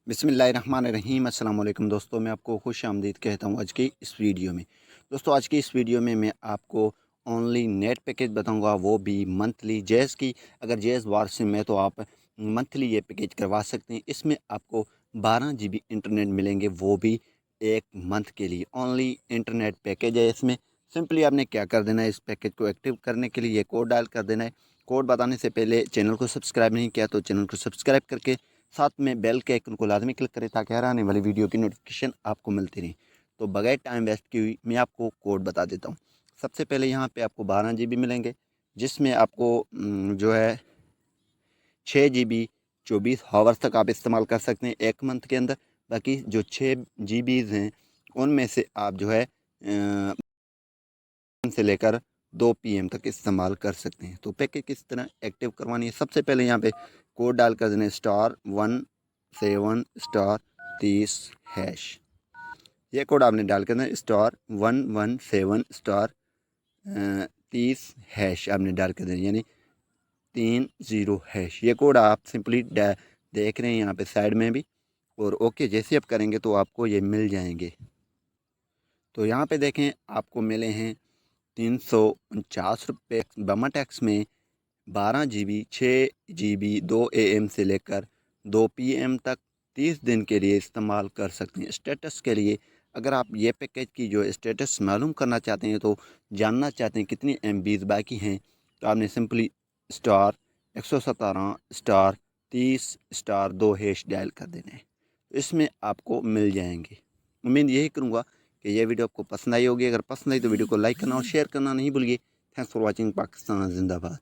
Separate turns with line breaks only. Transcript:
बिस्मिल्लाहिर्रहमानिर्रहीम अस्सलाम वालेकुम दोस्तों, मैं आपको खुश आमदीद कहता हूँ आज की इस वीडियो में। दोस्तों आज की इस वीडियो में मैं आपको ओनली नेट पैकेज बताऊँगा, वो भी मंथली। जैज़ की अगर जैज़ वार सिम है तो आप मंथली ये पैकेज करवा सकते हैं। इसमें आपको 12 GB इंटरनेट मिलेंगे, वो भी एक मंथ के लिए। ओनली इंटरनेट पैकेज है इसमें। सिंपली आपने क्या कर देना है, इस पैकेज को एक्टिव करने के लिए ये कोड डायल कर देना है। कोड बताने से पहले चैनल को सब्सक्राइब नहीं किया तो चैनल को सब्सक्राइब करके साथ में बेल के आइकन को लाजमी क्लिक करें ताकि हर आने वाली वीडियो की नोटिफिकेशन आपको मिलती रहे। तो बगैर टाइम वेस्ट किए हुए मैं आपको कोड बता देता हूँ। सबसे पहले यहाँ पे आपको 12 GB मिलेंगे, जिसमें आपको जो है 6 GB 24 हावर्स तक आप इस्तेमाल कर सकते हैं एक मंथ के अंदर। बाकी जो 6 GB हैं उनमें से आप जो है से लेकर 2 PM तक इस्तेमाल कर सकते हैं। तो पैकेज किस तरह एक्टिव करवानी है, सबसे पहले यहाँ पे कोड डाल कर देना *17*30#। ये कोड आपने डाल कर देना *117*30# आपने डाल कर देना, यानी 30#। ये कोड आप सिंपली देख रहे हैं यहाँ पे साइड में भी, और ओके जैसे आप करेंगे तो आपको ये मिल जाएंगे। तो यहाँ पे देखें आपको मिले हैं 349 रुपये बमा टैक्स में 12 GB 6 GB 2 AM से लेकर 2 PM तक 30 दिन के लिए इस्तेमाल कर सकते हैं। स्टेटस के लिए अगर आप ये पैकेज की जो स्टेटस मालूम करना चाहते हैं, तो जानना चाहते हैं कितनी MBs बाकी हैं, तो आपने सिंपली *117*30*2# डायल कर देना है। तो इसमें आपको मिल जाएंगे। उम्मीद यही करूँगा कि यह वीडियो आपको पसंद आई होगी। अगर पसंद आई तो वीडियो को लाइक करना और शेयर करना नहीं भूलिए। Thanks for watching. पाकिस्तान जिंदाबाद।